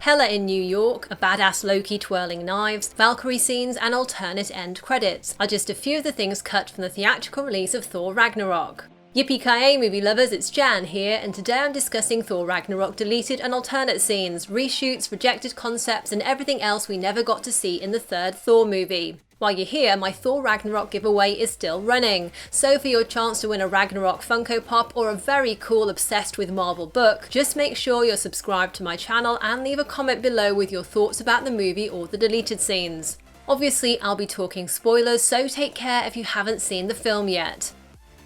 Hela in New York, a badass Loki twirling knives, Valkyrie scenes, and alternate end credits are just a few of the things cut from the theatrical release of Thor Ragnarok. Yippee-ki-yay movie lovers, it's Jan here, and today I'm discussing Thor Ragnarok deleted and alternate scenes, reshoots, rejected concepts, and everything else we never got to see in the third Thor movie. While you're here, my Thor Ragnarok giveaway is still running, so for your chance to win a Ragnarok Funko Pop or a very cool Obsessed with Marvel book, just make sure you're subscribed to my channel and leave a comment below with your thoughts about the movie or the deleted scenes. Obviously, I'll be talking spoilers, so take care if you haven't seen the film yet.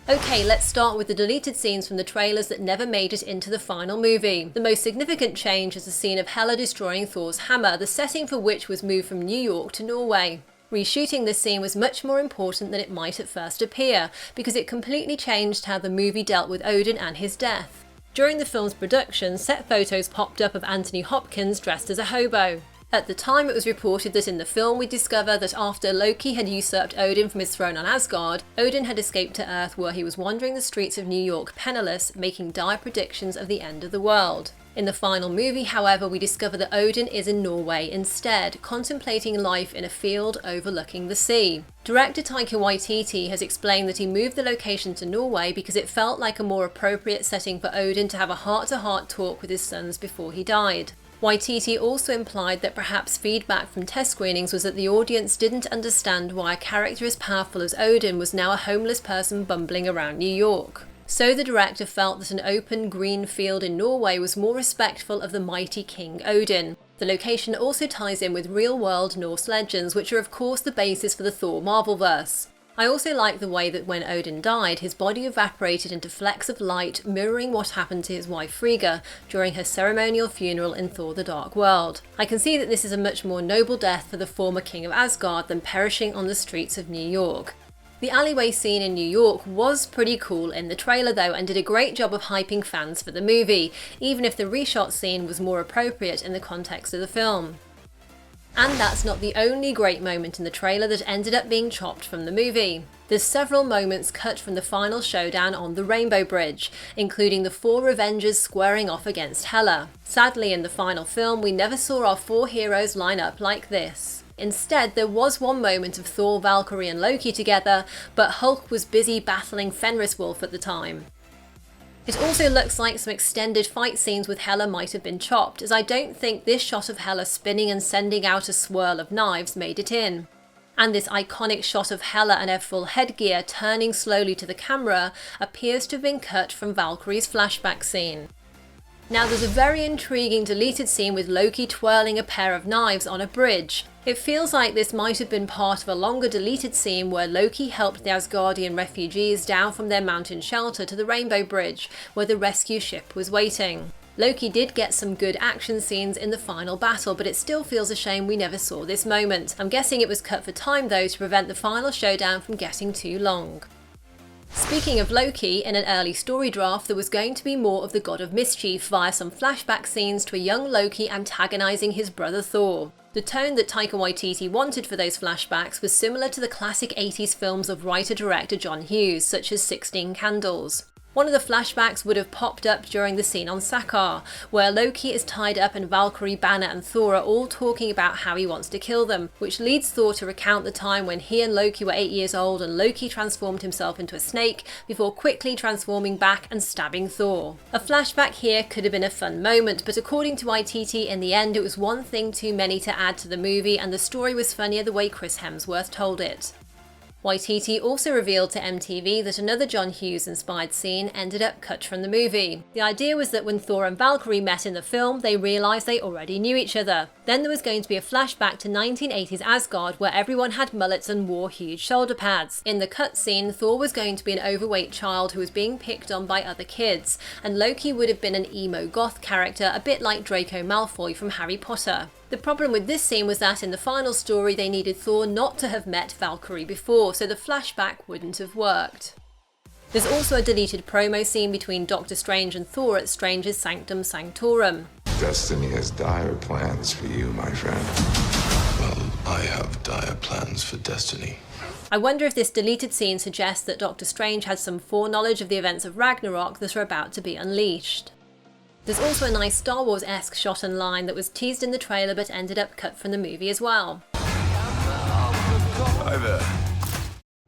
Okay, let's start with the deleted scenes from the trailers that never made it into the final movie. The most significant change is the scene of Hela destroying Thor's hammer, the setting for which was moved from New York to Norway. Reshooting this scene was much more important than it might at first appear, because it completely changed how the movie dealt with Odin and his death. During the film's production, set photos popped up of Anthony Hopkins dressed as a hobo. At the time, it was reported that in the film we discover that after Loki had usurped Odin from his throne on Asgard, Odin had escaped to Earth where he was wandering the streets of New York penniless, making dire predictions of the end of the world. In the final movie, however, we discover that Odin is in Norway instead, contemplating life in a field overlooking the sea. Director Taika Waititi has explained that he moved the location to Norway because it felt like a more appropriate setting for Odin to have a heart-to-heart talk with his sons before he died. Waititi also implied that perhaps feedback from test screenings was that the audience didn't understand why a character as powerful as Odin was now a homeless person bumbling around New York. So the director felt that an open green field in Norway was more respectful of the mighty King Odin. The location also ties in with real-world Norse legends, which are of course the basis for the Thor Marvelverse. I also like the way that when Odin died, his body evaporated into flecks of light, mirroring what happened to his wife Frigga during her ceremonial funeral in Thor the Dark World. I can see that this is a much more noble death for the former king of Asgard than perishing on the streets of New York. The alleyway scene in New York was pretty cool in the trailer though, and did a great job of hyping fans for the movie, even if the reshot scene was more appropriate in the context of the film. And that's not the only great moment in the trailer that ended up being chopped from the movie. There's several moments cut from the final showdown on the Rainbow Bridge, including the 4 Avengers squaring off against Hela. Sadly, in the final film, we never saw our 4 heroes line up like this. Instead, there was one moment of Thor, Valkyrie and Loki together, but Hulk was busy battling Fenris Wolf at the time. It also looks like some extended fight scenes with Hela might have been chopped, as I don't think this shot of Hela spinning and sending out a swirl of knives made it in. And this iconic shot of Hela and her full headgear turning slowly to the camera appears to have been cut from Valkyrie's flashback scene. Now there's a very intriguing deleted scene with Loki twirling a pair of knives on a bridge. It feels like this might have been part of a longer deleted scene where Loki helped the Asgardian refugees down from their mountain shelter to the Rainbow Bridge, where the rescue ship was waiting. Loki did get some good action scenes in the final battle, but it still feels a shame we never saw this moment. I'm guessing it was cut for time though to prevent the final showdown from getting too long. Speaking of Loki, in an early story draft there was going to be more of the God of Mischief via some flashback scenes to a young Loki antagonising his brother Thor. The tone that Taika Waititi wanted for those flashbacks was similar to the classic 80s films of writer-director John Hughes, such as 16 Candles. One of the flashbacks would have popped up during the scene on Sakaar, where Loki is tied up and Valkyrie, Banner and Thor are all talking about how he wants to kill them, which leads Thor to recount the time when he and Loki were 8 years old and Loki transformed himself into a snake before quickly transforming back and stabbing Thor. A flashback here could have been a fun moment, but according to Waititi, in the end it was one thing too many to add to the movie, and the story was funnier the way Chris Hemsworth told it. Waititi also revealed to MTV that another John Hughes-inspired scene ended up cut from the movie. The idea was that when Thor and Valkyrie met in the film, they realised they already knew each other. Then there was going to be a flashback to 1980s Asgard where everyone had mullets and wore huge shoulder pads. In the cut scene, Thor was going to be an overweight child who was being picked on by other kids, and Loki would have been an emo goth character, a bit like Draco Malfoy from Harry Potter. The problem with this scene was that in the final story they needed Thor not to have met Valkyrie before, so the flashback wouldn't have worked. There's also a deleted promo scene between Doctor Strange and Thor at Strange's Sanctum Sanctorum. Destiny has dire plans for you, my friend. Well, I have dire plans for Destiny. I wonder if this deleted scene suggests that Doctor Strange had some foreknowledge of the events of Ragnarok that are about to be unleashed. There's also a nice Star Wars-esque shot and line that was teased in the trailer but ended up cut from the movie as well. Hi there.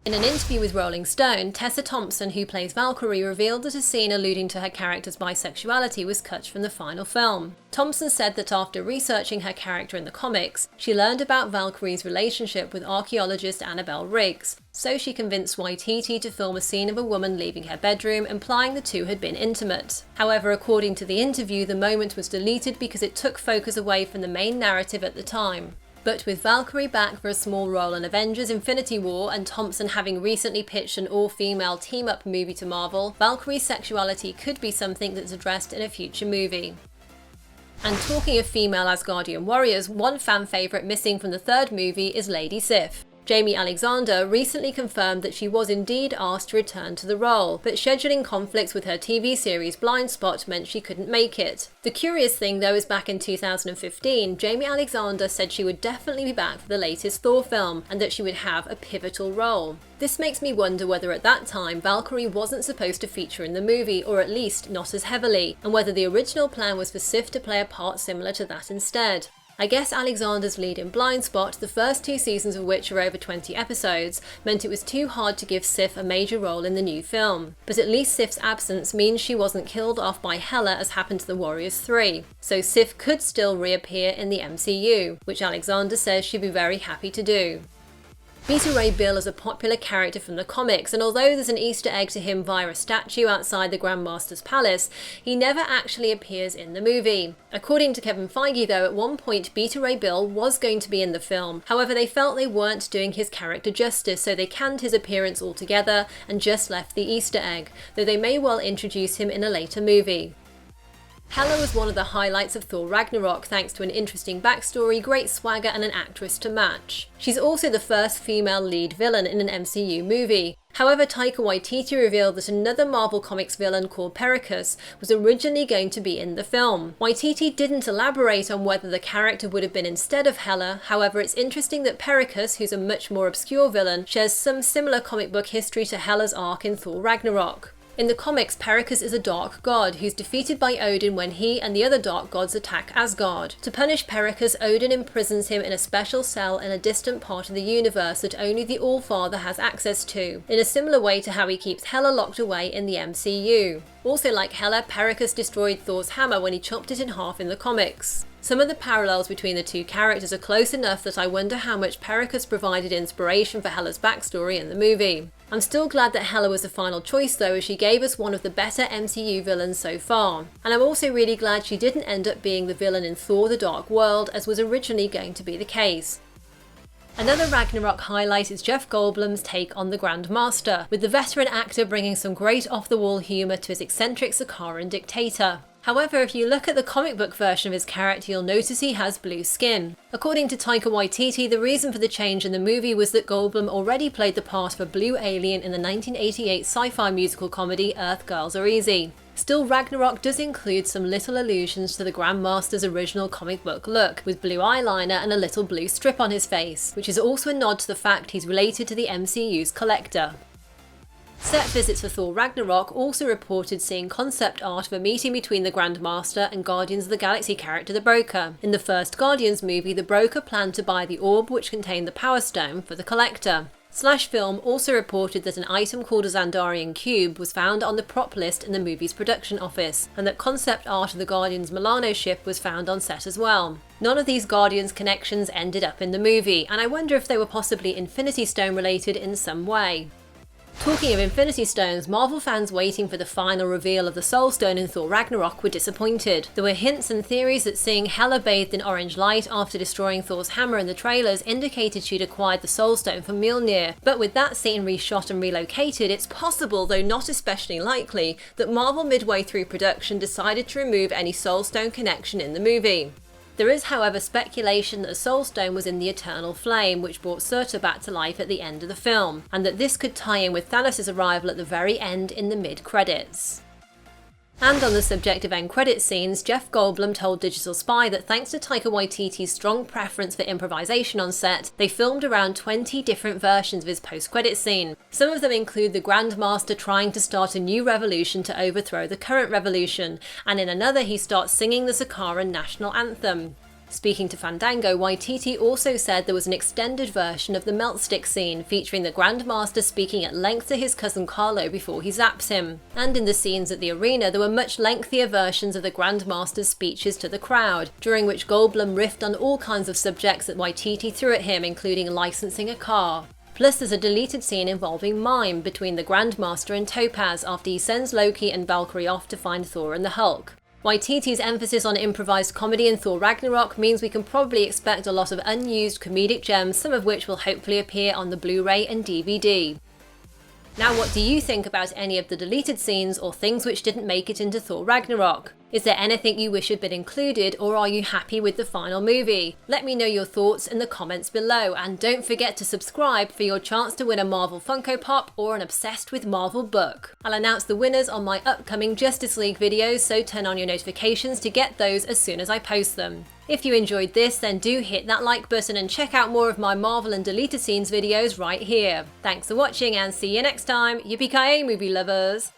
In an interview with Rolling Stone, Tessa Thompson, who plays Valkyrie, revealed that a scene alluding to her character's bisexuality was cut from the final film. Thompson said that after researching her character in the comics, she learned about Valkyrie's relationship with archaeologist Annabelle Riggs, so she convinced Waititi to film a scene of a woman leaving her bedroom, implying the two had been intimate. However, according to the interview, the moment was deleted because it took focus away from the main narrative at the time. But with Valkyrie back for a small role in Avengers Infinity War and Thompson having recently pitched an all-female team-up movie to Marvel, Valkyrie's sexuality could be something that's addressed in a future movie. And talking of female Asgardian warriors, one fan favourite missing from the third movie is Lady Sif. Jamie Alexander recently confirmed that she was indeed asked to return to the role, but scheduling conflicts with her TV series Blind Spot meant she couldn't make it. The curious thing though is back in 2015, Jamie Alexander said she would definitely be back for the latest Thor film, and that she would have a pivotal role. This makes me wonder whether at that time Valkyrie wasn't supposed to feature in the movie, or at least not as heavily, and whether the original plan was for Sif to play a part similar to that instead. I guess Alexander's lead in Blind Spot, the first 2 seasons of which are over 20 episodes, meant it was too hard to give Sif a major role in the new film. But at least Sif's absence means she wasn't killed off by Hela as happened to the Warriors 3, so Sif could still reappear in the MCU, which Alexander says she'd be very happy to do. Beta Ray Bill is a popular character from the comics, and although there's an Easter egg to him via a statue outside the Grandmaster's palace, he never actually appears in the movie. According to Kevin Feige though, at one point Beta Ray Bill was going to be in the film, however they felt they weren't doing his character justice, so they canned his appearance altogether and just left the Easter egg, though they may well introduce him in a later movie. Hela was one of the highlights of Thor Ragnarok thanks to an interesting backstory, great swagger and an actress to match. She's also the first female lead villain in an MCU movie. However, Taika Waititi revealed that another Marvel Comics villain called Perrikus was originally going to be in the film. Waititi didn't elaborate on whether the character would have been instead of Hela, however it's interesting that Perrikus, who's a much more obscure villain, shares some similar comic book history to Hela's arc in Thor Ragnarok. In the comics, Perrikus is a dark god who's defeated by Odin when he and the other dark gods attack Asgard. To punish Perrikus, Odin imprisons him in a special cell in a distant part of the universe that only the All-Father has access to, in a similar way to how he keeps Hela locked away in the MCU. Also like Hela, Perrikus destroyed Thor's hammer when he chopped it in half in the comics. Some of the parallels between the two characters are close enough that I wonder how much Perrikus provided inspiration for Hela's backstory in the movie. I'm still glad that Hela was the final choice though, as she gave us one of the better MCU villains so far. And I'm also really glad she didn't end up being the villain in Thor: The Dark World, as was originally going to be the case. Another Ragnarok highlight is Jeff Goldblum's take on the Grandmaster, with the veteran actor bringing some great off-the-wall humour to his eccentric Sakaaran dictator. However, if you look at the comic book version of his character, you'll notice he has blue skin. According to Taika Waititi, the reason for the change in the movie was that Goldblum already played the part of a blue alien in the 1988 sci-fi musical comedy Earth Girls Are Easy. Still, Ragnarok does include some little allusions to the Grandmaster's original comic book look, with blue eyeliner and a little blue strip on his face, which is also a nod to the fact he's related to the MCU's Collector. Set visits for Thor Ragnarok also reported seeing concept art of a meeting between the Grandmaster and Guardians of the Galaxy character the Broker. In the first Guardians movie, the Broker planned to buy the orb which contained the Power Stone for the Collector. Slash Film also reported that an item called a Xandarian Cube was found on the prop list in the movie's production office, and that concept art of the Guardians' Milano ship was found on set as well. None of these Guardians connections ended up in the movie, and I wonder if they were possibly Infinity Stone related in some way. Talking of Infinity Stones, Marvel fans waiting for the final reveal of the Soul Stone in Thor Ragnarok were disappointed. There were hints and theories that seeing Hela bathed in orange light after destroying Thor's hammer in the trailers indicated she'd acquired the Soul Stone from Mjolnir, but with that scene reshot and relocated, it's possible, though not especially likely, that Marvel midway through production decided to remove any Soul Stone connection in the movie. There is, however, speculation that the Soul Stone was in the Eternal Flame, which brought Surtur back to life at the end of the film, and that this could tie in with Thanos' arrival at the very end in the mid-credits. And on the subject of end credit scenes, Jeff Goldblum told Digital Spy that thanks to Taika Waititi's strong preference for improvisation on set, they filmed around 20 different versions of his post-credit scene. Some of them include the Grandmaster trying to start a new revolution to overthrow the current revolution, and in another he starts singing the Sakaar national anthem. Speaking to Fandango, Waititi also said there was an extended version of the melt stick scene, featuring the Grandmaster speaking at length to his cousin Carlo before he zaps him. And in the scenes at the arena, there were much lengthier versions of the Grandmaster's speeches to the crowd, during which Goldblum riffed on all kinds of subjects that Waititi threw at him, including licensing a car. Plus, there's a deleted scene involving mime between the Grandmaster and Topaz after he sends Loki and Valkyrie off to find Thor and the Hulk. Waititi's emphasis on improvised comedy in Thor Ragnarok means we can probably expect a lot of unused comedic gems, some of which will hopefully appear on the Blu-ray and DVD. Now, what do you think about any of the deleted scenes or things which didn't make it into Thor Ragnarok? Is there anything you wish had been included, or are you happy with the final movie? Let me know your thoughts in the comments below, and don't forget to subscribe for your chance to win a Marvel Funko Pop or an Obsessed with Marvel book. I'll announce the winners on my upcoming Justice League videos, so turn on your notifications to get those as soon as I post them. If you enjoyed this, then do hit that like button and check out more of my Marvel and deleted scenes videos right here. Thanks for watching and see you next time. Yippee-ki-yay, movie lovers!